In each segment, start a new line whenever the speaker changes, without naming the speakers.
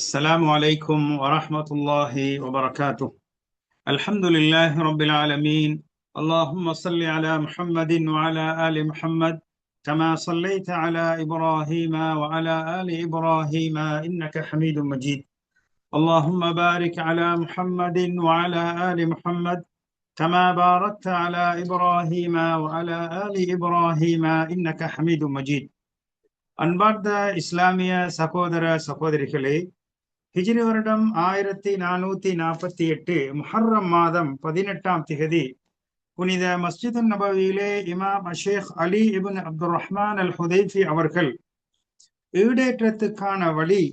السلام عليكم ورحمة الله وبركاته. الحمد لله رب العالمين. اللهم صل على محمد وعلى آل محمد كما صليت على إبراهيم وعلى آل إبراهيم إنك حميد مجيد. اللهم بارك على محمد وعلى آل محمد كما باركت على إبراهيم وعلى آل إبراهيم إنك حميد مجيد. அன்பார்ந்த இஸ்லாமிய சகோதர சகோதரிகளே, ஹிஜ்ரி வருடம் 1448 முஹர்ரம் மாதம் 18ஆம் திகதி புனித மஸ்ஜிது நபவியிலே இமாம் ஷேக் அலி இப்னு அப்துர் ரஹ்மான் அல் ஹுதைஃபி அவர்கள் ஈடேற்றத்துக்கான வழி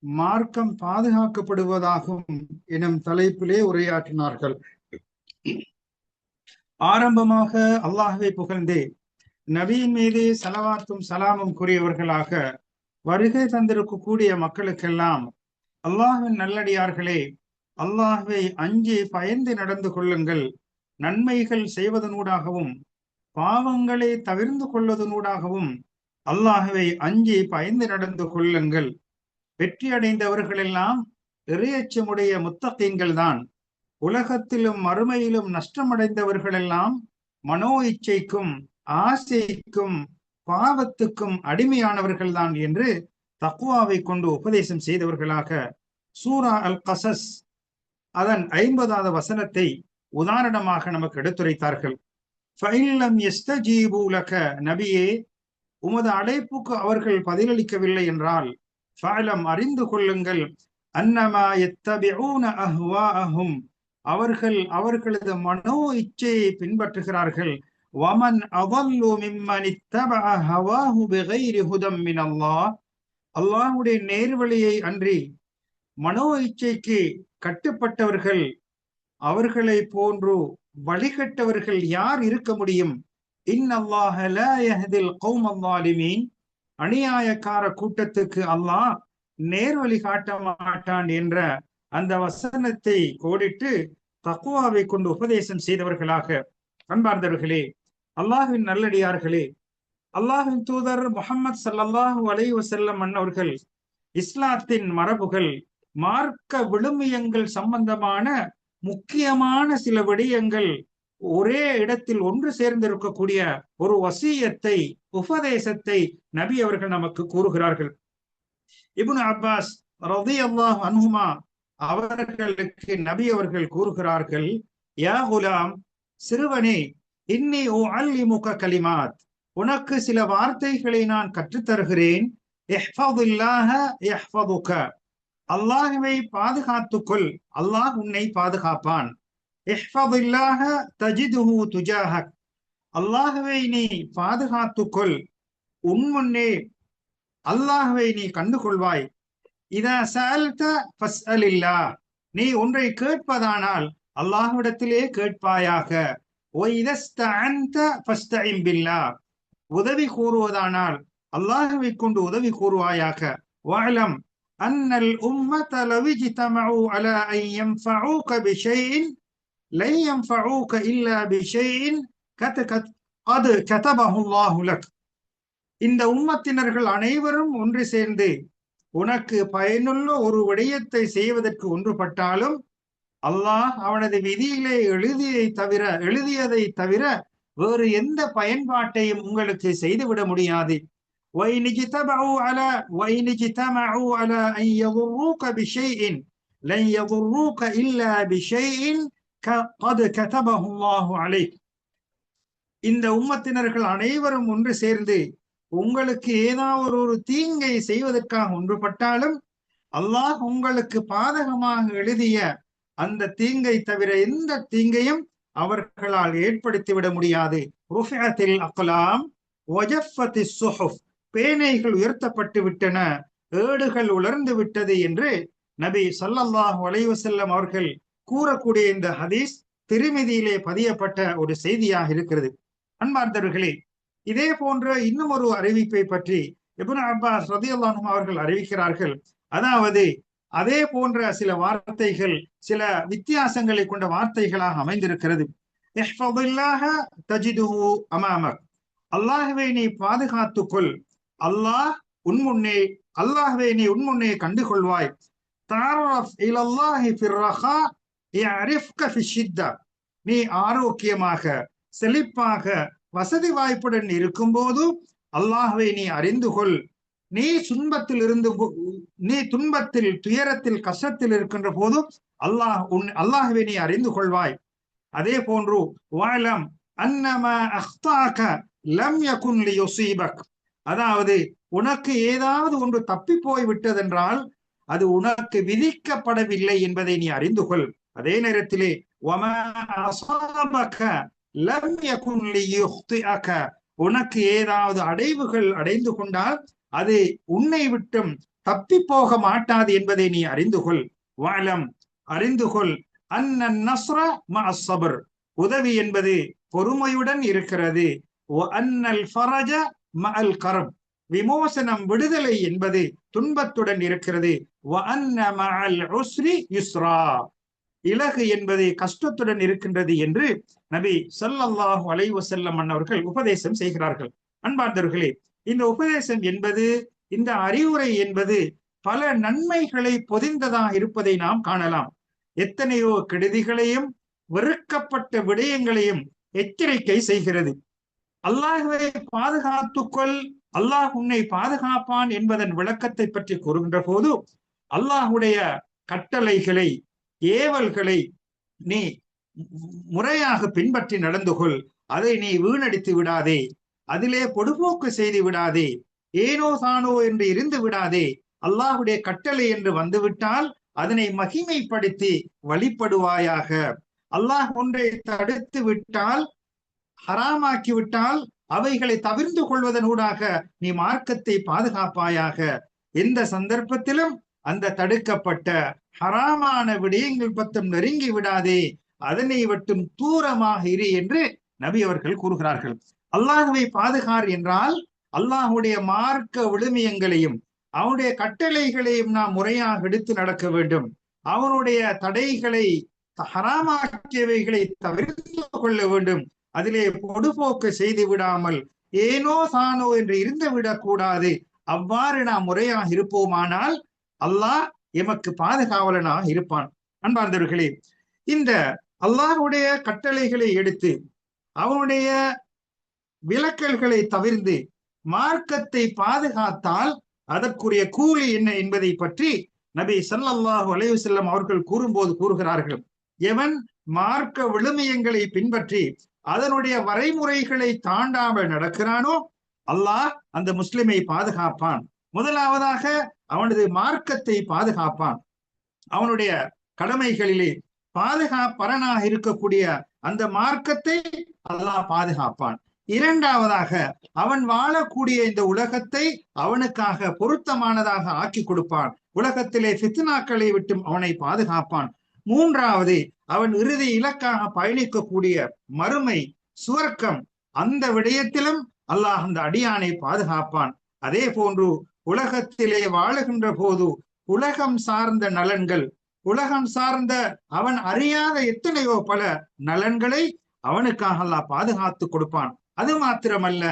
மார்க்கம் பாதுகாக்கப்படுவதாகும் எனும் தலைப்பிலே உரையாற்றினார்கள். ஆரம்பமாக அல்லாஹ்வை புகழ்ந்து நபியின் மீது ஸலவாத்தும் சலாமும் கூறியவர்களாக வருகை தந்திருக்கக்கூடிய மக்களுக்கெல்லாம், அல்லாஹ்வின் நல்லடியார்களே, அல்லாஹ்வை அஞ்சி பயந்து நடந்து கொள்ளுங்கள். நன்மைகள் செய்வதனூடாகவும் பாவங்களை தவிர்ந்து கொள்வதனூடாகவும் அல்லாஹ்வை அஞ்சி பயந்து நடந்து கொள்ளுங்கள். வெற்றி அடைந்தவர்களெல்லாம் இறையச்சமுடைய முத்தகீன்கள் தான். உலகத்திலும் மறுமையிலும் நஷ்டமடைந்தவர்களெல்லாம் மனோ இச்சைக்கும் ஆசைக்கும் பாவத்துக்கும் அடிமையானவர்கள்தான் என்று தக்வாவை கொண்டு உபதேசம் செய்தவர்களாக சூரா அல் கசஸ் அதன் 50வது வசனத்தை உதாரணமாக நமக்கு எடுத்துரைத்தார்கள். நபியே, உமது அழைப்புக்கு அவர்கள் பதிலளிக்கவில்லை என்றால் ஃபஅலம், அறிந்து கொள்ளுங்கள், அன்னமா யத்தபிஊன அஹ்வாஅஹும், அவர்கள் அவர்களது மனோ இச்சையை பின்பற்றுகிறார்கள். வமன் அதல்லு மிம்மன் இத்தபஅ ஹவாஹு பிகைரி ஹுதம் மினல்லாஹ், அல்லாஹ்வுடைய நேர்வழியை அன்றி மனோ இச்சைக்கு கட்டுப்பட்டவர்கள், அவர்களை போன்று வழிகட்டவர்கள் யார் இருக்க முடியும்? இன்னல்லாஹ லா யஹ்தில் கௌமல் ஸாலிமீன், அநியாயக்கார கூட்டத்துக்கு அல்லாஹ் நேர்வழி காட்ட மாட்டான் என்ற அந்த வசனத்தை கோடிட்டு தக்வாவை கொண்டு உபதேசம் செய்தவர்களாக, அன்பார்ந்தவர்களே, அல்லாஹ்வின் நல்லடியார்களே, அல்லாஹ்வின் தூதர் முஹம்மது ஸல்லல்லாஹு அலைஹி வஸல்லம் அன்னவர்கள் இஸ்லாத்தின் மரபுகள், மார்க்க விழுமியங்கள் சம்பந்தமான முக்கியமான சில விடயங்கள் ஒரே இடத்தில் ஒன்று சேர்ந்திருக்கக்கூடிய ஒரு வசியத்தை, உபதேசத்தை நபி அவர்கள் நமக்கு கூறுகிறார்கள். இப்னு அப்பாஸ் ரலியல்லாஹு அன்ஹுமா அவர்களுக்கு நபி அவர்கள் கூறுகிறார்கள், யா குலாம், சிறுவனே, இன்னி உஅல்லிமுக கலிமாத், உனக்கு சில வார்த்தைகளை நான் கற்றுத்தருகிறேன். இஹ்ஃபதுல்லாஹ யஹ்ஃபதுக, அல்லாஹ்வை பாதுகாத்துக்கொள், அல்லாஹ் உன்னை பாதுகாப்பான். இஹ்ஃபதுல்லாஹ தஜிதுஹு துஜாஹக், அல்லாஹ்வை நீ பாதுகாத்துக்கொள், உன் முன்னே அல்லாஹ்வை நீ கண்டுகொள்வாய். இதா சஅல்த ஃபஸ்அலில்லாஹ், நீ ஒன்றை கேட்பதானால் அல்லாஹ்விடத்திலே கேட்பாயாக. வ இதஸ்தஅன்த ஃபஸ்தஇன் பில்லாஹ், உதவி கூறுவதானால் அல்லாஹ்வை கொண்டு உதவி கூறுவாயாக. வஅலம் அன்னல் உம்மத லவ் இஜ்தமஉ அலா அன் யன்ஃபஊக பிஷைஇன் லன் யன்ஃபஊக இல்லா பிஷைஇன் கத் கதபஹு அல்லாஹு லக், இந்த உம்மத்தினர்கள் அனைவரும் ஒன்று சேர்ந்து உனக்கு பயனுள்ள ஒரு விடயத்தை செய்வதற்கு ஒன்றுபட்டாலும் அல்லாஹ் அவனது விதியிலே எழுதியதை தவிர வேறு எந்த பயன்பாட்டையும் உங்களுக்கு செய்துவிட முடியாது. இந்த உம்மத்தினர்கள் அனைவரும் ஒன்று சேர்ந்து உங்களுக்கு ஏதாவது ஒரு தீங்கை செய்வதற்காக ஒன்றுபட்டாலும் அல்லாஹ் உங்களுக்கு பாதகமாக எழுதிய அந்த தீங்கை தவிர எந்த தீங்கையும் அவர்களால் ஏற்படுத்திவிட முடியாது. ருஃபிஅத்தில் அக்லாம் வஜஃபத்திஸ் ஸுஹுஃப், பேனைகள் உயர்த்தப்பட்டு விட்டன, ஏடுகள் உலர்ந்து விட்டது என்று நபி ஸல்லல்லாஹு அலைஹி வஸல்லம் அவர்கள் கூறக்கூடிய இந்த ஹதீஸ் திருமிதியிலே பதியப்பட்ட ஒரு செய்தியாக இருக்கிறது. அன்பார்ந்தவர்களே, இதே போன்ற இன்னும் ஒரு அறிவிப்பை பற்றி இப்னு அப்பாஸ் ரலியல்லாஹு அன்ஹு அவர்கள் அறிவிக்கிறார்கள். அதாவது அதே போன்ற சில வார்த்தைகள் சில வித்தியாசங்களை கொண்ட வார்த்தைகளாக அமைந்திருக்கிறது. இஹ்ஃபதுல்லாஹ தஜிதுஹு அமாமக், அல்லாஹ்வை நீ பாதுகாத்துக்கொள், அல்லாஹ் உன்முன்னே அல்லாஹ்வை நீ உன்முன்னே கண்டுகொள்வாய். தாரஃப் இலல்லாஹி ஃபிர் ரஹா யஅரிஃப்க ஃபிஷித்தா. நீ ஆரோக்கியமாக செழிப்பாக வசதி வாய்ப்புடன் இருக்கும்போது அல்லாஹ்வை நீ அறிந்து கொள். நீ துன்பத்தில் துயரத்தில் கஷ்டத்தில் இருக்கின்ற போது அல்லாஹ்வை நீ அறிந்து கொள்வாய். அதே போன்று வஅலம் அன்னமா அக்தாக லம் யகுன் லியுஸீபக். அதாவது உனக்கு ஏதாவது ஒன்று தப்பி போய் விட்டதென்றால் அது உனக்கு விதிக்கப்படவில்லை என்பதை நீ அறிந்து கொள். அதே நேரத்திலே வமா அஸாபக லம் யகுன் லியுக்திஅக. உனக்கு ஏதாவது அடைவுகள் அடைந்து கொண்டால் அது உன்னை விட்டும் தப்பி போக மாட்டாது என்பதை நீ அறிந்து கொள். வஅலம் அறிந்து கொள் அன்னன் நஸ்ர மஅஸ் ஸப்ர். உதவி என்பது பொறுமையுடன் இருக்கிறது. வ அன்னல் ஃபரஜ மஅல் கர்ப். விமோசனம் விடுதலை என்பது துன்பத்துடன் இருக்கிறது. வ அன்ன மஅல் உஸ்ரி யுஸ்ரா. இலகு என்பது கஷ்டத்துடன் இருக்கின்றது என்று நபி ஸல்லல்லாஹு அலைஹி வஸல்லம் அவர்கள் உபதேசம் செய்கிறார்கள். அன்பார்ந்தவர்களே, இந்த உபதேசம் என்பது, இந்த அறிவுரை என்பது பல நன்மைகளை பொதிந்ததாக இருப்பதை நாம் காணலாம். எத்தனையோ கெடுதிகளையும் வெறுக்கப்பட்ட விடயங்களையும் எச்சரிக்கை செய்கிறது. அல்லாஹ்வை பாதுகாத்துக்கொள், அல்லாஹ் உன்னை பாதுகாப்பான் என்பதன் விளக்கத்தை பற்றி கூறுகின்ற போது அல்லாஹுடைய கட்டளைகளை ஏவல்களை நீ முறையாக பின்பற்றி நடந்து கொள். அதை நீ வீணடித்து விடாதே, அதிலே பொடுபோக்கு செய்து விடாதே, ஏனோ தானோ என்று இருந்து விடாதே. அல்லாஹுடைய கட்டளை என்று வந்துவிட்டால் அதனை மகிமைப்படுத்தி வழிபடுவாயாக. அல்லாஹ் ஒன்றை தடுத்து விட்டால், ஹராமாக்கி விட்டால் அவைகளை தவிர்த்து கொள்வதனூடாக நீ மார்க்கத்தை பாதுகாப்பாயாக. எந்த சந்தர்ப்பத்திலும் அந்த தடுக்கப்பட்ட ஹராமான விடயங்கள் பக்கம் நெருங்கி விடாதே, அதனை விட்டும் தூரமாக இரு என்று நபி அவர்கள் கூறுகிறார்கள். அல்லாஹ்வை பாதுகார் என்றால் அல்லாஹுடைய மார்க்க விழுமியங்களையும் அவனுடைய கட்டளைகளையும் நாம் முறையாக எடுத்து நடக்க வேண்டும். அவனுடைய தடைகளை, ஹராமாக்கியவைகளை தவிர்த்து கொள்ள வேண்டும். அதிலே பொடுபோக்கு செய்து விடாமல் ஏனோ தானோ என்று இருந்து விடக்கூடாது. அவ்வாறு நாம் முறையாக இருப்போமானால் அல்லாஹ் எமக்கு பாதுகாவலனாக இருப்பான். அன்பார்ந்தவர்களே, இந்த அல்லாஹ்வுடைய கட்டளைகளை எடுத்து அவனுடைய விலக்கல்களை தவிர்த்து மார்க்கத்தை பாதுகாத்தால் அதற்குரிய கூலி என்ன என்பதை பற்றி நபி ஸல்லல்லாஹு அலைஹி வஸல்லம் அவர்கள் கூறும்போது கூறுகிறார்கள். எவன் மார்க்க விழுமியங்களை பின்பற்றி அதனுடைய வரைமுறைகளை தாண்டாமல் நடக்கிறானோ அல்லாஹ் அந்த முஸ்லிமை பாதுகாப்பான். முதலாவதாக அவனது மார்க்கத்தை பாதுகாப்பான். அவனுடைய கடமைகளிலே பாதுகாப்பரனாக இருக்கக்கூடிய அந்த மார்க்கத்தை அல்லாஹ் பாதுகாப்பான். இரண்டாவதாக அவன் வாழக்கூடிய இந்த உலகத்தை அவனுக்காக பொருத்தமானதாக ஆக்கி கொடுப்பான். உலகத்திலே ஃபித்னாக்களை விட்டும் அவனை பாதுகாப்பான். மூன்றாவது, அவன் இறுதி இலக்காக பயணிக்கக்கூடிய மறுமை சுவர்க்கம், அந்த விடயத்திலும் அல்லாஹ் அந்த அடியானை பாதுகாப்பான். அதே போன்று உலகத்திலே வாழுகின்ற போது உலகம் சார்ந்த நலன்கள், உலகம் சார்ந்த அவன் அறியாத எத்தனையோ பல நலன்களை அவனுக்காக அல்லாஹ் பாதுகாத்து கொடுப்பான். அது மாத்திரமல்ல,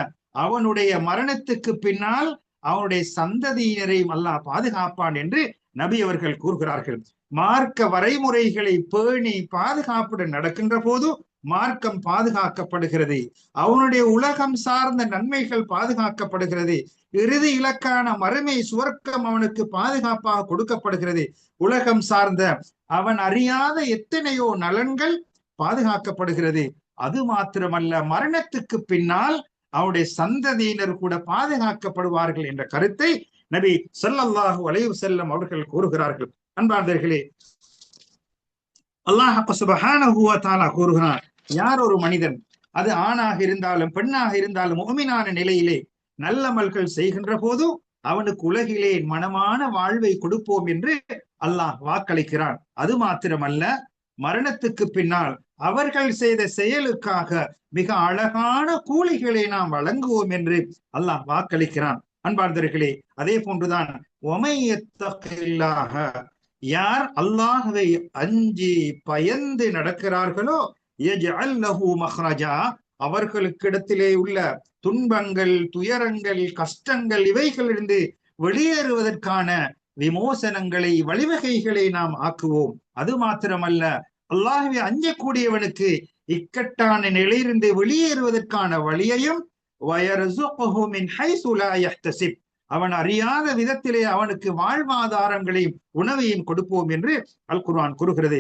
அவனுடைய மரணத்துக்கு பின்னால் அவனுடைய சந்ததியினரையும் அல்லாஹ் பாதுகாப்பான் என்று நபி அவர்கள் கூறுகிறார்கள். மார்க்க வரைமுறைகளை பேணி பாதுகாப்புடன் நடக்கின்ற போது மார்க்கம் பாதுகாக்கப்படுகிறது. அவனுடைய உலகம் சார்ந்த நன்மைகள் பாதுகாக்கப்படுகிறது. இறுதி இலக்கான மறுமை சுவர்க்கம் அவனுக்கு பாதுகாப்பாக கொடுக்கப்படுகிறது. உலகம் சார்ந்த அவன் அறியாத எத்தனையோ நலன்கள் பாதுகாக்கப்படுகிறது. அது மாத்திரமல்ல, மரணத்துக்கு பின்னால் அவனுடைய சந்ததியினர் கூட பாதுகாக்கப்படுவார்கள் என்ற கருத்தை நபி ஸல்லல்லாஹு அலைஹி வஸல்லம் அவர்கள் கூறுகிறார்கள். அன்பார்ந்தவர்களே, அல்லாஹ் சுப்ஹானஹு வ தஆலா கூறுகிறார், யார் ஒரு மனிதன், அது ஆணாக இருந்தாலும் பெண்ணாக இருந்தாலும் முஃமினான நிலையிலே நல்லமல்கள் செய்கின்ற போது அவனுக்கு உலகிலே மனமான வாழ்வை கொடுப்போம் என்று அல்லாஹ் வாக்களிக்கிறான். அது மாத்திரமல்ல, மரணத்துக்கு பின்னால் அவர்கள் செய்த செயலுக்காக மிக அழகான கூலிகளை நாம் வழங்குவோம் என்று அல்லாஹ் வாக்களிக்கிறான். அன்பார்ந்தவர்களே, அதே போன்றுதான் யார் அல்லாஹ்வை அஞ்சி பயந்து நடக்கிறார்களோ யஜ்அல் லஹு மக்ரஜா, அவர்களுக்கிடத்திலே உள்ள துன்பங்கள், துயரங்கள், கஷ்டங்கள் இவைகளிலிருந்து வெளியேறுவதற்கான விமோசனங்களை, வழிவகைகளை நாம் ஆக்குவோம். அது மாத்திரமல்ல, அல்லாஹ்வை அஞ்சக்கூடியவனுக்கு இக்கட்டான நிலையிலிருந்து வெளியேறுவதற்கான வழியையும் அவன் அறியாத விதத்திலே அவனுக்கு வாழ்வாதாரங்களையும் உணவையும் கொடுப்போம் என்று அல் குர்ஆன் கூறுகிறது.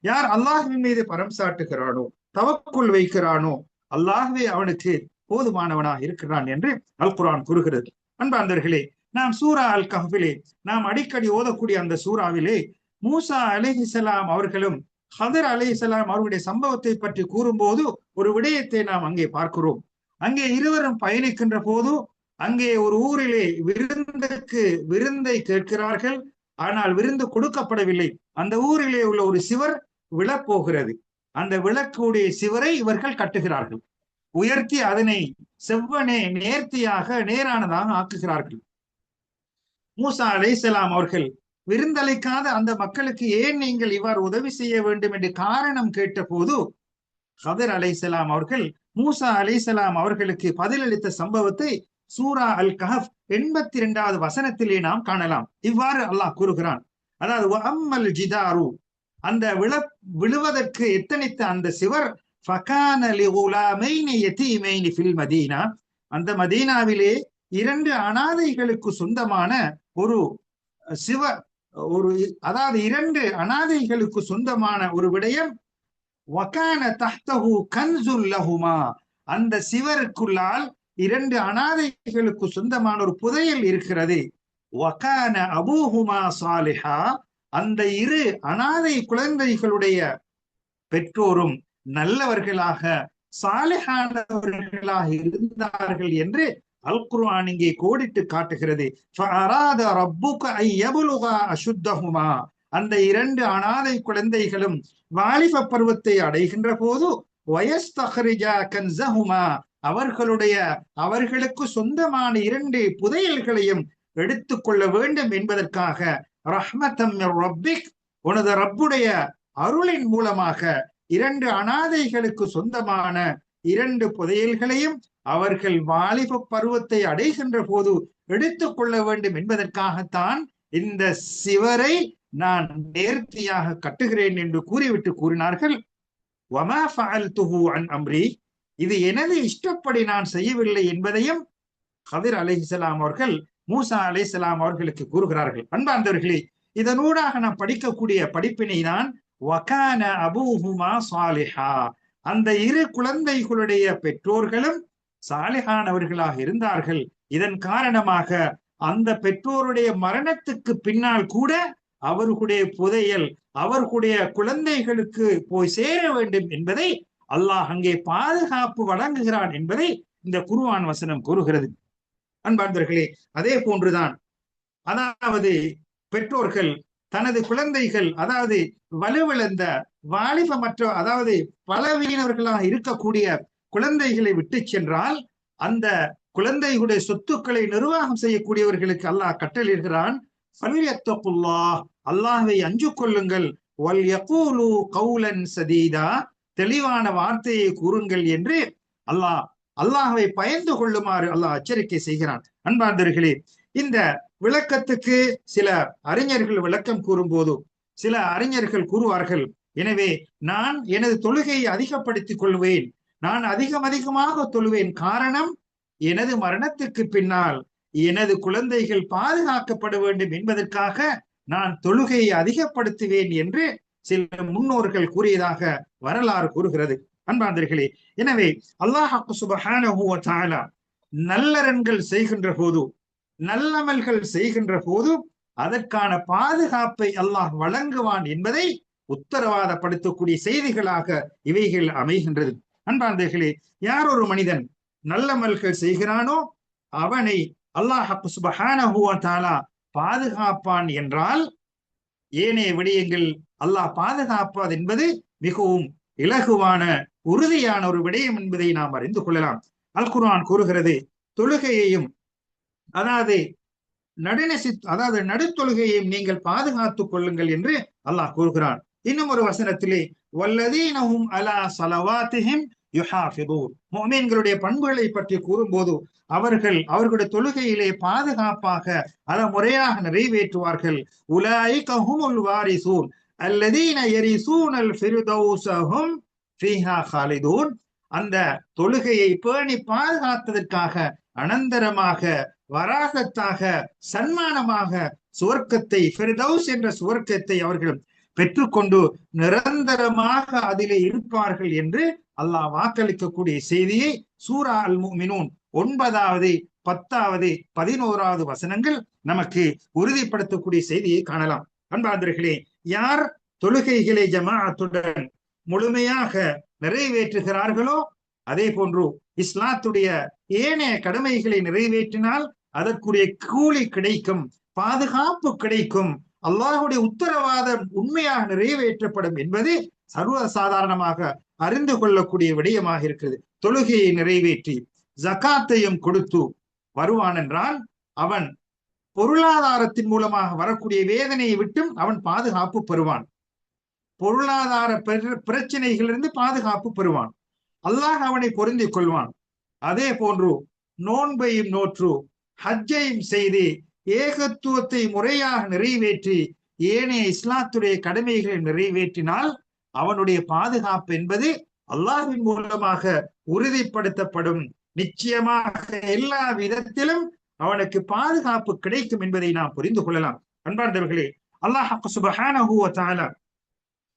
யார் அல்லாஹ்வின் மீது பரம் சாட்டுகிறானோ, தவக்குள் வைக்கிறானோ, அல்லாஹ்வே அவனுக்கு போதுமானவனாக இருக்கிறான் என்று அல் குர்ஆன் கூறுகிறது. அன்பார்ந்தவர்களே, நாம் சூரா அல் கஹ்ஃபிலே நாம் அடிக்கடி ஓதக்கூடிய அந்த சூறாவிலே மூசா அலைஹிஸ்ஸலாம் அவர்களும் ஹதர் அலைஹிஸ்ஸலாம் அவருடைய சம்பவத்தை பற்றி கூறும்போது ஒரு விடயத்தை நாம் அங்கே பார்க்கிறோம். அங்கே இருவரும் பயணிக்கின்ற போது அங்கே ஒரு ஊரிலே விருந்தை கேட்கிறார்கள். ஆனால் விருந்து கொடுக்கப்படவில்லை. அந்த ஊரிலே உள்ள ஒரு சிவர் விழப்போகிறது. அந்த விளக்குடைய சிவரை இவர்கள் கட்டுகிறார்கள். உயர்த்தி அதனை செவ்வனே நேர்த்தியாக நேரானதாக ஆக்குகிறார்கள். மூசா அலைஹிஸ்ஸலாம் அவர்கள் விருந்தளிக்காத அந்த மக்களுக்கு ஏன் நீங்கள் இவ்வாறு உதவி செய்ய வேண்டும் என்று காரணம் கேட்ட போது ஹதர் அலைஹிஸ்ஸலாம் அவர்கள் மூசா அலைஹிஸ்ஸலாம் அவர்களுக்கு பதிலளித்த சம்பவத்தை சூரா அல் கஹஃப் 82வது வசனத்திலே நாம் காணலாம். இவ்வாறு அல்லாஹ் கூறுகிறான். அதாவது அம்மல் ஜிதாரு, அந்த விழுவதற்கு எத்தனித்த அந்த சிவர் அந்த மதீனாவிலே 2 அனாதைகளுக்கு சொந்தமான ஒரு சிவர், அதாவது 2 அனாதைகளுக்கு சொந்தமான ஒரு விடயம். அந்த சிவருக்குள்ளால் 2 அனாதைகளுக்கு சொந்தமான ஒரு புதையல் இருக்கிறது. அந்த 2 அனாதை குழந்தைகளுடைய பெற்றோரும் நல்லவர்களாக சாலிஹானவர்களாக இருந்தார்கள் என்று அல் குர்ஆன் இங்கே கோடிட்டு காட்டுகிறது. அந்த 2 அனாதை குழந்தைகளும் வாலிப பருவத்தை அடைகின்ற போது அவர்களுக்கு சொந்தமான 2 புதையல்களையும் எடுத்துக்கொள்ள வேண்டும் என்பதற்காக ரஹ்மத்தம் மிர் ரப்பிக், உனது ரப்புடைய அருளின் மூலமாக 2 அனாதைகளுக்கு சொந்தமான 2 புதையல்களையும் அவர்கள் வாலிப பருவத்தை அடைகின்ற போது எடுத்துக்கொள்ள வேண்டும் என்பதற்காகத்தான் இந்த சிவரை நான் நேர்த்தியாக கட்டுகிறேன் என்று கூறிவிட்டு கூறினார்கள். வமா ஃபஅல்துஹு அன் அம்ரி, இது எனது இஷ்டப்படி நான் செய்யவில்லை என்பதையும் ஹதிர் அலைஹிஸ்ஸலாம் அவர்கள் மூசா அலைஹிஸ்ஸலாம் அவர்களுக்கு கூறுகிறார்கள். அன்பார்ந்தவர்களே, இதனூடாக நாம் படிக்கக்கூடிய படிப்பினை தான் வகான அபூஹுமா சாலிஹா, அந்த 2 குழந்தைகளுடைய பெற்றோர்களும் சாலிஹானவர்களாக இருந்தார்கள். இதன் காரணமாக அந்த பெற்றோருடைய மரணத்துக்கு பின்னால் கூட அவர்களுடைய புதையல் அவர்களுடைய குழந்தைகளுக்கு போய் சேர வேண்டும் என்பதை அல்லாஹ் அங்கே பாதுகாப்பு வழங்குகிறான் என்பதை இந்த குர்ஆன் வசனம் கூறுகிறது. அன்பார்ந்தவர்களே, அதே போன்றுதான், அதாவது பெற்றோர்கள் தனது குழந்தைகள், அதாவது வலுவிழந்த வாலிபமற்ற, அதாவது பலவீனவர்களாக இருக்கக்கூடிய குழந்தைகளை விட்டு சென்றால் அந்த குழந்தைகளுடைய சொத்துக்களை நிர்வாகம் செய்யக்கூடியவர்களுக்கு அல்லாஹ் கட்டளையிடுகிறான், அல்லாஹ்வை அஞ்சு கொள்ளுங்கள், தெளிவான வார்த்தையை கூறுங்கள் என்று அல்லாஹ்வை பயந்து கொள்ளுமாறு அல்லாஹ் எச்சரிக்கை செய்கிறான். அன்பார்ந்தவர்களே, இந்த விளக்கத்துக்கு சில அறிஞர்கள் விளக்கம் கூறும் போது சில அறிஞர்கள் கூறுவார்கள், எனவே நான் எனது தொழுகையை அதிகப்படுத்திக் கொள்வேன், நான் அதிகமாக தொழுவேன், காரணம் எனது மரணத்துக்கு பின்னால் எனது குழந்தைகள் பாதுகாக்கப்பட வேண்டும் என்பதற்காக நான் தொழுகையை அதிகப்படுத்துவேன் என்று சில முன்னோர்கள் கூறியதாக வரலாறு கூறுகிறது. அன்பார்ந்தவர்களே, எனவே அல்லாஹ் சுப்ஹானஹு வ தஆலா நல்லறன்கள் செய்கின்ற போது, நல்லமல்கள் செய்கின்ற போது அதற்கான பாதுகாப்பை அல்லாஹ் வழங்குவான் என்பதை உத்தரவாதப்படுத்தக்கூடிய செய்திகளாக இவைகள் அமைகின்றது. அன்பார்ந்தவர்களே, யார் ஒரு மனிதன் நல்லமல்கள் செய்கிறானோ அவனை அல்லாஹ் சுப்ஹானஹு வ தஆலா பாதுகாப்பான் என்றால் ஏனைய விடயங்கள் அல்லாஹ் பாதுகாப்பது என்பது மிகவும் இலகுவான உறுதியான ஒரு விடயம் என்பதை நாம் அறிந்து கொள்ளலாம். அல் குர்ஆன் கூறுகிறது, தொழுகையையும் அதாவது நடுத்தொழுகையையும் நீங்கள் பாதுகாத்துக் கொள்ளுங்கள் என்று அல்லாஹ் கூறுகிறான். இன்னும் ஒரு வசனத்திலே வல்லதீனஹும் அலா ஸலவாத்திஹிம் யுஹாஃபிதூன். முஃமின்களுடைய பண்புகளை பற்றி கூறும்போது அவர்களுடைய தொழுகையிலே பாதுகாப்பாக அதை முறையாக நிறைவேற்றுவார்கள். உலாயிக ஹுமுல் வாரிசூன் அல்லதீன யரிசூனல் ஃபிர்தௌஸ ஹும் ஃபீஹா காலிதூன். அந்த தொழுகையை பேணி பாதுகாத்ததற்காக அனந்தரமாக வராகத்தாக சன்மானமாக சுவர்க்கத்தை, ஃபிர்தௌஸ் என்ற சுவர்க்கத்தை அவர்கள் பெற்றுக்கொண்டு நிரந்தரமாக அதிலே இருப்பார்கள் என்று அல்லாஹ் வாக்களிக்கக்கூடிய செய்தியை சூரா அல் முஃமினூன் 9வது 10வது 11வது வசனங்கள் நமக்கு உறுதிப்படுத்தக்கூடிய செய்தியை காணலாம். அன்பார்ந்தவர்களே, யார் தொழுகைகளை ஜமாஅத்துடன் முழுமையாக நிறைவேற்றுகிறார்களோ, அதே போன்று இஸ்லாத்துடைய ஏனைய கடமைகளை நிறைவேற்றினால் அதற்குரிய கூலி கிடைக்கும், பாதுகாப்பு கிடைக்கும், அல்லாஹுடைய உத்தரவாதம் உண்மையாக நிறைவேற்றப்படும் என்பது சர்வசாதாரணமாக அறிந்து கொள்ளக்கூடிய விடயமாக இருக்கிறது. தொழுகையை நிறைவேற்றி ஜகாத்தையும் கொடுத்து வருவான் என்றால் அவன் பொருளாதாரத்தின் மூலமாக வரக்கூடிய வேதனையை விட்டும் அவன் பாதுகாப்பு பெறுவான். பொருளாதார பிரச்சனைகளிலிருந்து பாதுகாப்பு பெறுவான். அல்லாஹ் அவனை பொருந்திக் கொள்வான். அதே போன்று நோன்பையும் நோற்று ஹஜ்ஜையும் செய்து ஏகத்துவத்தை முறையாக நிறைவேற்றி ஏனைய இஸ்லாத்துடைய கடமைகளை நிறைவேற்றினால் அவனுடைய பாதுகாப்பு என்பது அல்லாஹ்வின் மூலமாக உறுதிப்படுத்தப்படும். நிச்சயமாக எல்லா விதத்திலும் அவனுக்கு பாதுகாப்பு கிடைக்கும் என்பதை நாம் புரிந்து கொள்ளலாம். அன்பார்ந்தவர்களே, அல்லாஹ் சுப்ஹானஹு வ தஆலா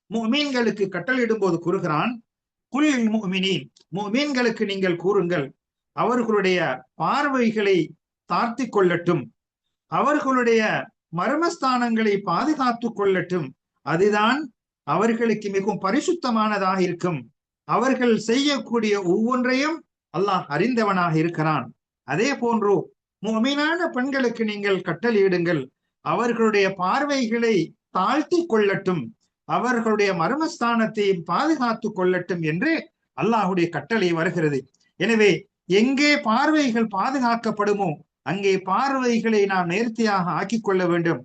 முஃமின்களுக்கு கட்டளையிடும் போது கூறுகிறான், குல் முஃமினீன், முஃமின்களுக்கு நீங்கள் கூறுங்கள், அவர்களுடைய பார்வைகளை தாழ்த்தி கொள்ளட்டும், அவர்களுடைய மர்மஸ்தானங்களை பாதுகாத்துக் கொள்ளட்டும், அதுதான் அவர்களுக்கு மிகவும் பரிசுத்தமானதாக இருக்கும். அவர்கள் செய்யக்கூடிய ஒவ்வொன்றையும் அல்லாஹ் அறிந்தவனாக இருக்கிறான். அதே போன்று முஃமினான பெண்களுக்கு நீங்கள் கட்டளையிடுங்கள், அவர்களுடைய பார்வைகளை தாழ்த்தி கொள்ளட்டும், அவர்களுடைய மர்மஸ்தானத்தையும் பாதுகாத்துக் கொள்ளட்டும் என்று அல்லாஹுடைய கட்டளை வருகிறது. எனவே எங்கே பார்வைகள் பாதுகாக்கப்படுமோ அங்கே பார்வைகளை நாம் நேர்த்தியாக ஆக்கிக் கொள்ள வேண்டும்,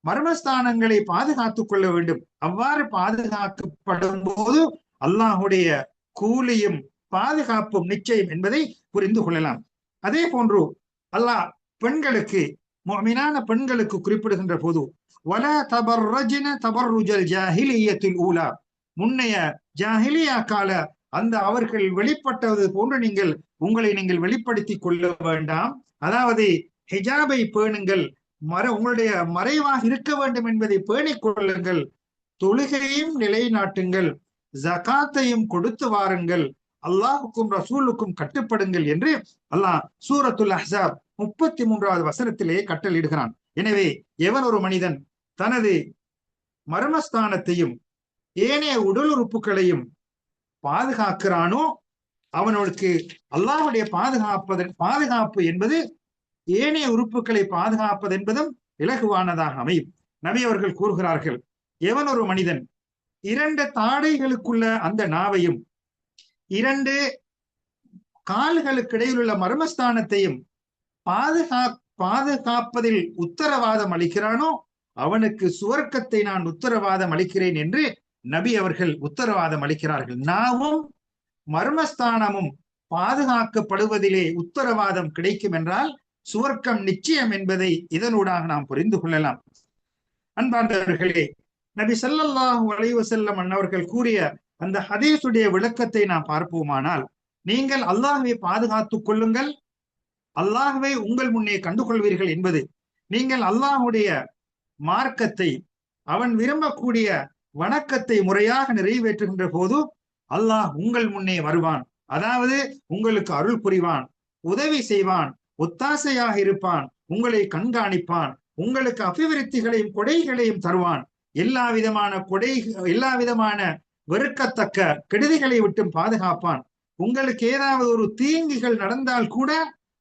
மர்மஸ்தானங்களை பாதுகாத்துக் கொள்ள வேண்டும். அவ்வாறு பாதுகாக்கப்படும் போது அல்லாஹுடைய கூலியும் பாதுகாப்பும் நிச்சயம் என்பதை புரிந்து கொள்ளலாம். அதே போன்று அல்லாஹ் பெண்களுக்கு, முஃமினான பெண்களுக்கு குறிப்பிடுகின்ற போது வலா தபர்ரஜ்ன தபர்ருஜல் ஜாஹிலிய்யத்துல் ஊலா, முன்னைய ஜாஹிலியா கால அந்த அவர்கள் வெளிப்பட்டது போன்று உங்களை நீங்கள் வெளிப்படுத்திக் கொள்ள வேண்டாம். அதாவது ஹிஜாபை பேணுங்கள், உங்களுடைய மறைவாக இருக்க வேண்டும் என்பதை பேணிக் கொள்ளுங்கள், தொழுகையும் நிலைநாட்டுங்கள், ஜகாத்தையும் கொடுத்து வாருங்கள், அல்லாஹுக்கும் ரசூலுக்கும் கட்டுப்படுங்கள் என்று அல்லாஹ் சூரத்துல் அஹ்ஸாப் 33வது வசனத்திலே கட்டளையிடுகிறான். எனவே எவன் ஒரு மனிதன் தனது மர்மஸ்தானத்தையும் ஏனைய உடல் உறுப்புகளையும் பாதுகாக்கிறானோ அவனுக்கு அல்லாஹ்வுடைய பாதுகாப்பு என்பது ஏனைய உறுப்புகளை பாதுகாப்பது என்பதும் இலகுவானதாக அமையும். நபி அவர்கள் கூறுகிறார்கள், எவன் ஒரு மனிதன் 2 தாடைகளுக்குள்ள அந்த நாவையும் 2 கால்களுக்கு இடையில் உள்ள மர்மஸ்தானத்தையும் பாதுகாப்பதில் உத்தரவாதம் அளிக்கிறானோ அவனுக்கு சுவர்க்கத்தை நான் உத்தரவாதம் அளிக்கிறேன் என்று நபி அவர்கள் உத்தரவாதம் அளிக்கிறார்கள். நாவும் மர்மஸ்தானமும் பாதுகாக்கப்படுவதிலே உத்தரவாதம் கிடைக்கும் என்றால் சுவர்க்கம் நிச்சயம் என்பதை இதனூடாக நாம் புரிந்து கொள்ளலாம். அன்பார்ந்தவர்களே, நபி ஸல்லல்லாஹு அலைஹி வஸல்லம் அன்னவர்கள் கூறிய அந்த ஹதீஸுடைய விளக்கத்தை நாம் பார்ப்போமானால், நீங்கள் அல்லாஹ்வை பாதுகாத்துக் கொள்ளுங்கள், அல்லாஹ்வை உங்கள் முன்னே கண்டுகொள்வீர்கள் என்பது. நீங்கள் அல்லாஹ்வுடைய மார்க்கத்தை, அவன் விரும்பக்கூடிய வணக்கத்தை முறையாக நிறைவேற்றுகின்ற போது அல்லாஹ் உங்கள் முன்னே வருவான். அதாவது உங்களுக்கு அருள் புரிவான், உதவி செய்வான், ஒத்தாசையாக இருப்பான், உங்களை கண்காணிப்பான், உங்களுக்கு அபிவிருத்திகளையும் கொடைகளையும் தருவான், எல்லா விதமான வெறுக்கத்தக்க கெடுதிகளை விட்டும் பாதுகாப்பான். உங்களுக்கு ஏதாவது ஒரு தீங்குகள் நடந்தால் கூட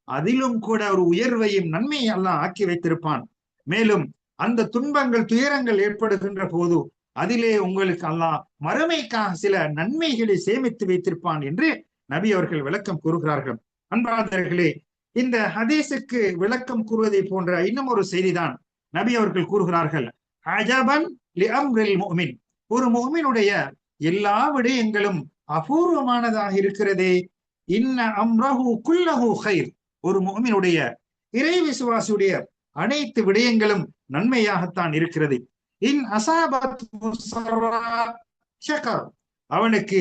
அதிலும் கூட ஒரு உயர்வையும் நன்மையை அல்லாஹ் ஆக்கி வைத்திருப்பான். மேலும் அந்த துன்பங்கள் துயரங்கள் ஏற்படுகின்ற போது அதிலே உங்களுக்கு அல்லாஹ் மறுமைக்காக சில நன்மைகளை சேமித்து வைத்திருப்பான் என்று நபி அவர்கள் விளக்கம் கூறுகிறார்கள். அன்பார்ந்தவர்களே, இந்த ஹதீஸுக்கு விளக்கம் கூறுவதை போன்ற இன்னும் ஒரு செய்திதான் நபி அவர்கள் கூறுகிறார்கள், அஜபன் லி அம்ரில் முஃமின், ஒரு முஃமினுடைய எல்லா விடயங்களும் அபூர்வமானதாக இருக்கிறதே. இன்ன அம்ரஹு குல்லஹு கைர். ஒரு முஃமினுடைய இறை விசுவாசியுடைய அனைத்து விடயங்களும் நன்மையாகத்தான் இருக்கிறது. இன் அசாபத் அவனுக்கு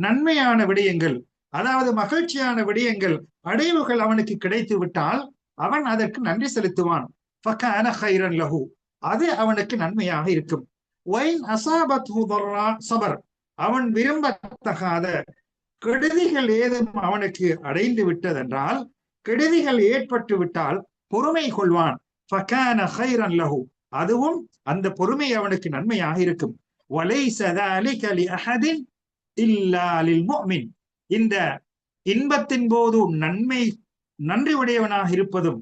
நன்மையான விடயங்கள், அதாவது மகிழ்ச்சியான விடயங்கள், அடைவுகள் அவனுக்கு கிடைத்து விட்டால் அவன் அதற்கு நன்றி செலுத்துவான். அது அவனுக்கு நன்மையாக இருக்கும். சபர், அவன் விரும்பத்தகாத கெடுதிகள் ஏதும் அவனுக்கு அடைந்து விட்டதென்றால், கெடுதிகள் ஏற்பட்டு விட்டால் பொறுமை கொள்வான். அதுவும் அந்த பொறுமை அவனுக்கு நன்மையாக இருக்கும். இந்த இன்பத்தின் போது நன்றி உடையவனாக இருப்பதும்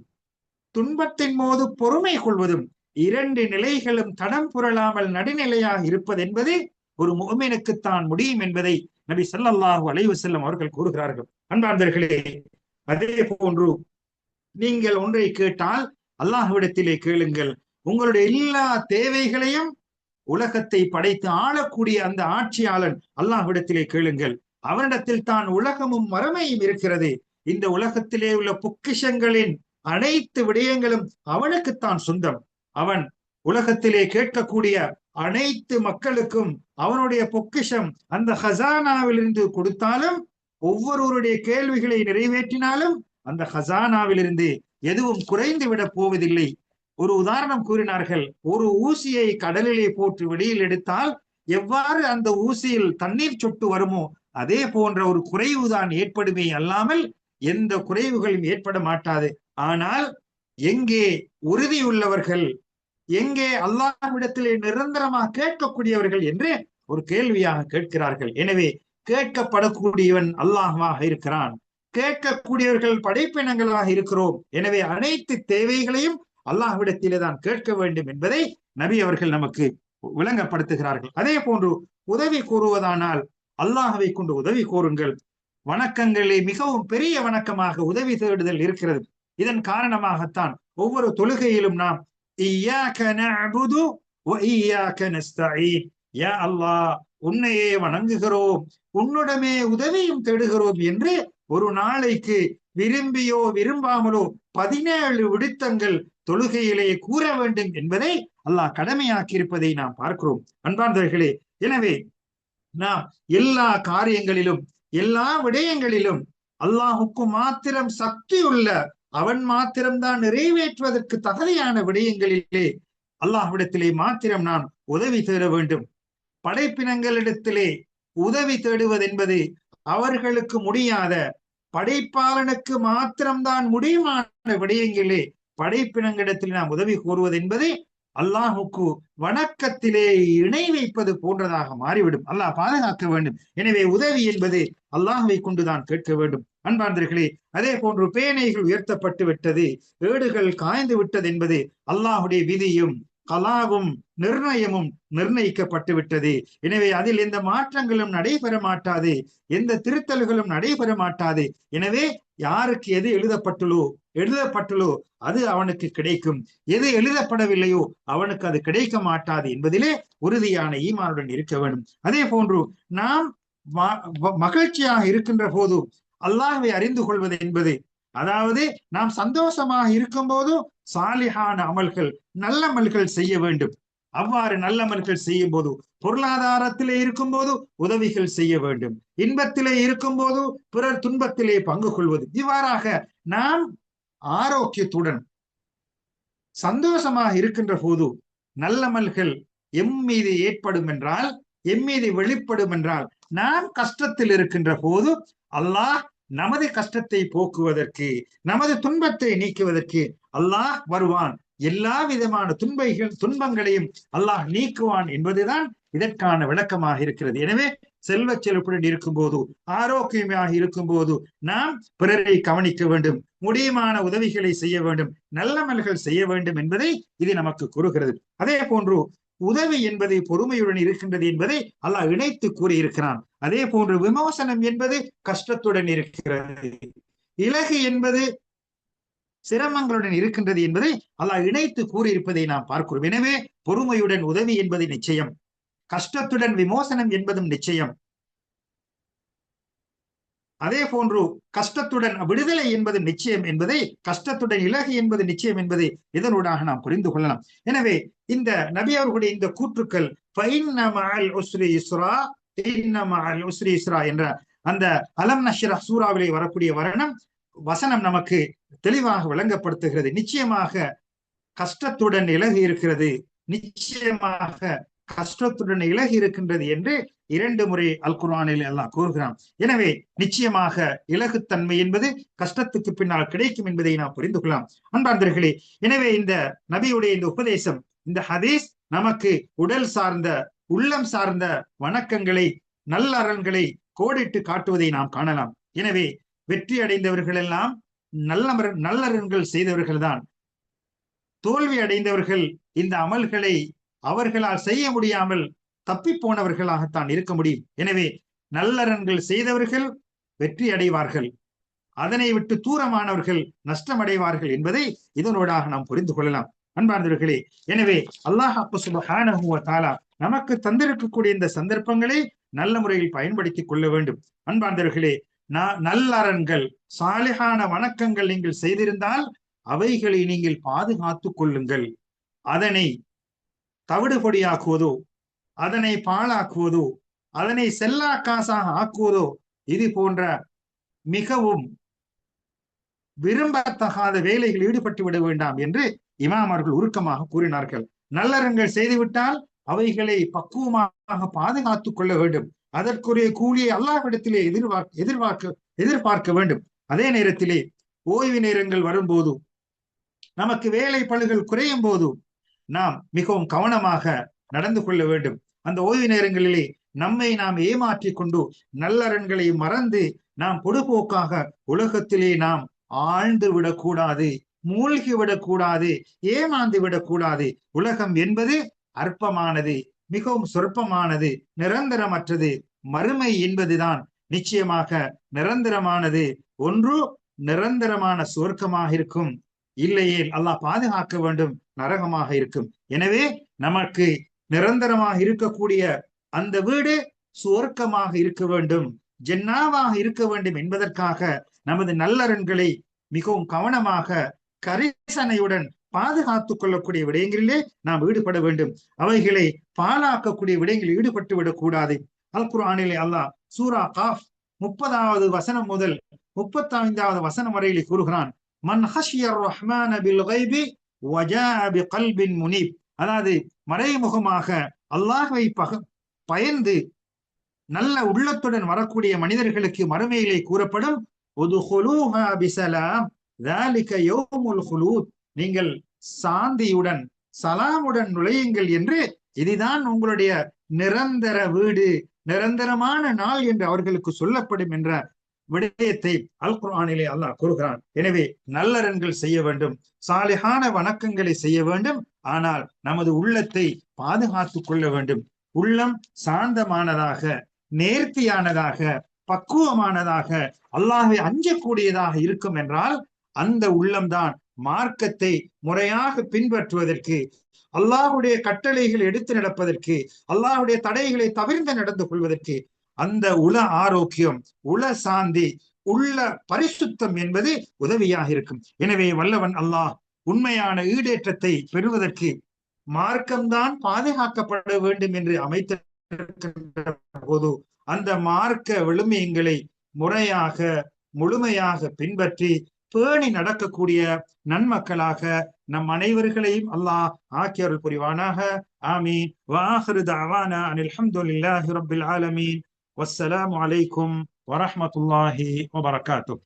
துன்பத்தின் போது பொறுமை கொள்வதும் இரண்டு நிலைகளும் தடம் புரளாமல் நடுநிலையாக இருப்பது என்பது ஒரு முஃமினுக்குத்தான் முடியும் என்பதை நபி ஸல்லல்லாஹு அலைஹி வஸல்லம் அவர்கள் கூறுகிறார்கள். அன்பார்ந்தவர்களே, அதே போன்று நீங்கள் ஒன்றை கேட்டால் அல்லாஹ்விடத்திலே கேளுங்கள். உங்களுடைய எல்லா தேவைகளையும் உலகத்தை படைத்து ஆளக்கூடிய அந்த ஆட்சியாளன் அல்லாஹ்விடத்திலே கேளுங்கள். அவனிடத்தில் தான் உலகமும் மறுமையும் இருக்கிறது. இந்த உலகத்திலே உள்ள பொக்கிஷங்களின் அனைத்து விடயங்களும் அவனுக்குத்தான் சொந்தம். அவன் உலகத்திலே கேட்கக்கூடிய அனைத்து மக்களுக்கும் அவனுடைய பொக்கிஷம் அந்த ஹசானாவிலிருந்து கொடுத்தாலும், ஒவ்வொருவருடைய கேள்விகளை நிறைவேற்றினாலும் அந்த ஹசானாவிலிருந்து எதுவும் குறைந்து விட போவதில்லை. ஒரு உதாரணம் கூறினார்கள். ஒரு ஊசியை கடலிலே போட்டு வெளியில் எடுத்தால் எவ்வாறு அந்த ஊசியில் தண்ணீர் சொட்டு வருமோ அதே போன்ற ஒரு குறைவுதான் ஏற்படுமே அல்லாமல் எந்த குறைவுகளும் ஏற்பட மாட்டாது. ஆனால் எங்கே உறுதியுள்ளவர்கள், எங்கே அல்லாஹ்விடத்திலே நிரந்தரமாக கேட்கக்கூடியவர்கள் என்று ஒரு கேள்வியாக கேட்கிறார்கள். எனவே கேட்கப்படக்கூடியவன் அல்லாஹ்வாக இருக்கிறான். கேட்கக்கூடியவர்கள் படைப்பினங்களாக இருக்கிறோம். எனவே அனைத்து தேவைகளையும் அல்லாஹ்விடத்திலே தான் கேட்க வேண்டும் என்பதை நபி அவர்கள் நமக்கு விளங்கப்படுத்துகிறார்கள். அதே போன்று உதவி கூறுவதானால் அல்லாஹ்வை கொண்டு உதவி கூறுங்கள். வணக்கங்களே மிகவும் பெரிய வணக்கமாக உதவி தேடுதல் இருக்கிறது. இதன் காரணமாகத்தான் ஒவ்வொரு தொழுகையிலும் நாம் இய்யாக நஅ்புது வ இய்யாக நஸ்தஈன், யா அல்லாஹ் உன்னையே வணங்குகிறோம், உன்னுடமே உதவியும் தேடுகிறோம் என்று ஒரு நாளைக்கு விரும்பியோ விரும்பாமலோ 17 விடுத்தங்கள் தொழுகையிலே கூற வேண்டும் என்பதை அல்லாஹ் கடமையாக்கி இருப்பதை நாம் பார்க்கிறோம். அன்பார்ந்தவர்களே, எனவே நாம் எல்லா காரியங்களிலும் எல்லா விடயங்களிலும் அல்லாஹுக்கு மாத்திரம் சக்தி உள்ள, அவன் மாத்திரம்தான் நிறைவேற்றுவதற்கு தகுதியான விடயங்களிலே அல்லாஹ்விடத்திலே மாத்திரம் நாம் உதவி தேட வேண்டும். படைப்பினங்களிடத்திலே உதவி தேடுவது என்பது அவர்களுக்கு முடியாத, படைப்பாளனுக்கு மாத்திரம்தான் முடியுமான விடயங்களே படைப்பினங்களிடத்தில் நாம் உதவி கோருவது என்பது அல்லாஹுக்கு வணக்கத்திலே இணை வைப்பது போன்றதாக மாறிவிடும். அல்லாஹ் பாதுகாக்க வேண்டும். எனவே உதவி என்பது அல்லாஹ்வை கொண்டுதான் கேட்க வேண்டும். அன்பார்ந்தவர்களே, அதே போன்று பேனைகள் உயர்த்தப்பட்டு விட்டது, ஏடுகள் காய்ந்து விட்டது என்பது அல்லாஹுடைய விதியும் கலாவும் நிர்ணயமும் நிர்ணயிக்கப்பட்டு விட்டது. எனவே அதில் எந்த மாற்றங்களும் நடைபெற மாட்டாது, எந்த திருத்தல்களும் நடைபெற மாட்டாது. எனவே யாருக்கு எது எழுதப்பட்டுள்ளோ அது அவனுக்கு கிடைக்கும், எது எழுதப்படவில்லையோ அவனுக்கு அது கிடைக்க மாட்டாது என்பதிலே உறுதியான ஈமானுடன் இருக்க வேண்டும். அதே போன்று நாம் மகிழ்ச்சியாக இருக்கின்ற போது அல்லாஹ்வை அறிந்து கொள்வது என்பது, அதாவது நாம் சந்தோஷமாக இருக்கும் போது சாலிஹான அமல்கள், நல்லமல்கள் செய்ய வேண்டும். அவ்வாறு நல்லமல்கள் செய்யும் போது, பொருளாதாரத்திலே இருக்கும் போது உதவிகள் செய்ய வேண்டும், இன்பத்திலே இருக்கும் போது பிறர் துன்பத்திலே பங்கு கொள்வது, இவ்வாறாக நாம் ஆரோக்கியத்துடன் சந்தோஷமாக இருக்கின்ற போது நல்லமல்கள் எம்மீது ஏற்படும் என்றால், எம்மீது வெளிப்படும் என்றால், நாம் கஷ்டத்தில் இருக்கின்ற போது அல்லாஹ் நமது கஷ்டத்தை போக்குவதற்கு, நமது துன்பத்தை நீக்குவதற்கு அல்லாஹ் வருவான். எல்லா விதமான துன்பங்களையும் அல்லாஹ் நீக்குவான் என்பதுதான் இதற்கான விளக்கமாக இருக்கிறது. எனவே செல்வ செழிப்புடன் இருக்கும் போது, ஆரோக்கியமாக இருக்கும் போது நாம் பிறரை கவனிக்க வேண்டும், முடியுமான உதவிகளை செய்ய வேண்டும், நல்லமல்கள் செய்ய வேண்டும் என்பதை இது நமக்கு கூறுகிறது. அதே போன்று உதவி என்பது பொறுமையுடன் இருக்கின்றது என்பதை அல்லாஹ் இணைத்து கூறியிருக்கிறான். அதே போன்று விமோசனம் என்பது கஷ்டத்துடன் இருக்கிறது, இலகு என்பது சிரமங்களுடன் இருக்கின்றது என்பதை அல்லாஹ் இணைத்து கூறியிருப்பதை நாம் பார்க்கிறோம். எனவே பொறுமையுடன் உதவி என்பது நிச்சயம். கஷ்டத்துடன் விமோசனம் என்பதும் நிச்சயம். அதே போன்று கஷ்டத்துடன் விடுதலை என்பது நிச்சயம் என்பதை, கஷ்டத்துடன் இலகு என்பது நிச்சயம் என்பதை இதனூடாக நாம் புரிந்து கொள்ளலாம். எனவே இந்த நபி அவர்களுடைய இந்த கூற்றுக்கள் என்ற அந்த அலம் நஷ்ரா சூறாவிலே வரக்கூடிய வசனம் நமக்கு தெளிவாக விளங்கப்படுத்துகிறது. நிச்சயமாக கஷ்டத்துடன் இலகு இருக்கிறது, நிச்சயமாக கஷ்டத்துடன் இலகி இருக்கின்றது என்று 2 முறை அல் குர்ஆனில் அல்லாஹ் கூறுகிறான். எனவே நிச்சயமாக இலகுத்தன்மை என்பது கஷ்டத்துக்கு பின்னால் கிடைக்கும் என்பதை நாம் புரிந்து கொள்ளலாம். அன்பார்ந்தவர்களே, எனவே இந்த நபியுடைய இந்த உபதேசம், இந்த ஹதீஸ் நமக்கு உடல் சார்ந்த உள்ளம் சார்ந்த வணக்கங்களை நல்லறன்களை கோடிட்டு காட்டுவதை நாம் காணலாம். எனவே வெற்றி அடைந்தவர்கள் எல்லாம் நல்லறன்கள் செய்தவர்கள் தான். தோல்வி அடைந்தவர்கள் இந்த அமல்களை அவர்களால் செய்ய முடியாமல் தப்பி போனவர்களாகத்தான் இருக்க முடியும். எனவே நல்லறன்கள் செய்தவர்கள் வெற்றி அடைவார்கள், அதனை விட்டு தூரமானவர்கள் நஷ்டமடைவார்கள் என்பதை இதனூடாக நாம் புரிந்து கொள்ளலாம். அன்பார்ந்தவர்களே, எனவே அல்லாஹ் சுப்ஹானஹு வ தஆலா நமக்கு தந்திருக்கக்கூடிய இந்த சந்தர்ப்பங்களை நல்ல முறையில் பயன்படுத்திக் கொள்ள வேண்டும். அன்பார்ந்தவர்களே, நல்லறன்கள் சாலிஹான வணக்கங்கள் நீங்கள் செய்திருந்தால் அவைகளை நீங்கள் பாதுகாத்துக் கொள்ளுங்கள். அதனை தவிடுபொடியாக்குவதோ, அதனை பாழாக்குவதோ, அதனை செல்லா காசாக ஆக்குவதோ இது போன்ற மிகவும் விரும்பத்தகாத வேலைகள் ஈடுபட்டு விட வேண்டாம் என்று இமாம் அவர்கள் உருக்கமாக கூறினார்கள். நல்லறன்கள் செய்துவிட்டால் அவைகளை பக்குவமாக பாதுகாத்துக் கொள்ள வேண்டும். அதற்குரிய கூலியை அல்லாஹ்விடத்திலே எதிர்பார்க்க வேண்டும். அதே நேரத்திலே ஓய்வு நேரங்கள் வரும்போது, நமக்கு வேலை பளுகள் குறையும் போது நாம் மிகவும் கவனமாக நடந்து கொள்ள வேண்டும். அந்த ஓய்வு நேரங்களிலே நம்மை நாம் ஏமாற்றிக் கொண்டு நல்லறன்களை மறந்து நாம் பொடுபோக்காக உலகத்திலே நாம் ஆழ்ந்து விடக்கூடாது, மூழ்கி விடக்கூடாது, ஏமாந்து விடக்கூடாது. உலகம் என்பது அற்பமானது, மிகவும் சொற்பமானது, நிரந்தரமற்றது. மறுமை என்பதுதான் நிச்சயமாக நிரந்தரமானது. ஒன்று நிரந்தரமான சுவர்க்கமாக இருக்கும், இல்லையே அல்லாஹ் பாதுகாக்க வேண்டும், நரகமாக இருக்கும். எனவே நமக்கு நிரந்தரமாக இருக்கக்கூடிய அந்த வீடு சுவர்க்கமாக இருக்க வேண்டும், ஜன்னாவாக இருக்க வேண்டும் என்பதற்காக நமது நல்லறன்களை மிகவும் கவனமாக கரிசனையுடன் பாதுகாத்துக் கொள்ளக்கூடிய விடயங்களிலே நாம் ஈடுபட வேண்டும். அவைகளை பாழாக்கக்கூடிய விடயங்களில் ஈடுபட்டு விடக்கூடாது. அல் குர்ஆனிலே அல்லாஹ் சூரா காஃப் 30வது வசனம் முதல் 35வது வசனம் வரையிலே கூறுகிறான், மன் ஹஷியர் ரஹ்மான பில் கைபி வஜாஅ பிகல்பின் முனீப். அதாவது மறைமுகமாக அல்லாஹ்வை பயந்து நல்ல உள்ளத்துடன் வரக்கூடிய மனிதர்களுக்கு மறுமையிலே கூறப்படும் உதுகுலூஹா பிஸலாம் ذلك يوم الخلود. நீங்கள் சாந்தியுடன் சலாமுடன் நுழையுங்கள் என்று, இதுதான் உங்களுடைய நிரந்தர வீடு, நிரந்தரமான நாள் என்று அவர்களுக்கு சொல்லப்படும் என்ற விடயத்தை அல் குர்ஆனிலே அல்லாஹ் கூறுகிறான். எனவே நல்லறன்கள் செய்ய வேண்டும், சாலிஹான வணக்கங்களை செய்ய வேண்டும். ஆனால் நமது உள்ளத்தை பாதுகாத்துக் கொள்ள வேண்டும். உள்ளம் சாந்தமானதாக, நேர்த்தியானதாக, பக்குவமானதாக, அல்லாஹ்வை அஞ்சக்கூடியதாக இருக்கும் என்றால் அந்த உள்ளம்தான் மார்க்கத்தை முறையாக பின்பற்றுவதற்கு, அல்லாஹ்வுடைய கட்டளைகள் எடுத்து நடப்பதற்கு, அல்லாஹ்வுடைய தடைகளை தவிர்த்து நடந்து கொள்வதற்கு, அந்த உள ஆரோக்கியம், உள சாந்தி, உள்ள பரிசுத்தம் என்பது உதவியாக இருக்கும். எனவே வல்லவன் அல்லாஹ் உண்மையான ஈடேற்றத்தை பெறுவதற்கு மார்க்கம்தான் பாதுகாக்கப்பட வேண்டும் என்று அமைத்திருக்கின்ற போது அந்த மார்க்க விழுமியங்களை முறையாக முழுமையாக பின்பற்றி பேணி நடக்கக்கூடிய நன்மக்களாக நம் அனைவர்களையும் அல்லாஹ் ஆக்கி அருள் புரிவானாக. ஆமீன். வஆகிரு தஅவானா அனில் ஹம்துலில்லாஹி ரப்பில் ஆலமீன். வஸ்ஸலாமு அலைக்கும் வரஹ்மத்துல்லாஹி வபரகாத்துஹு.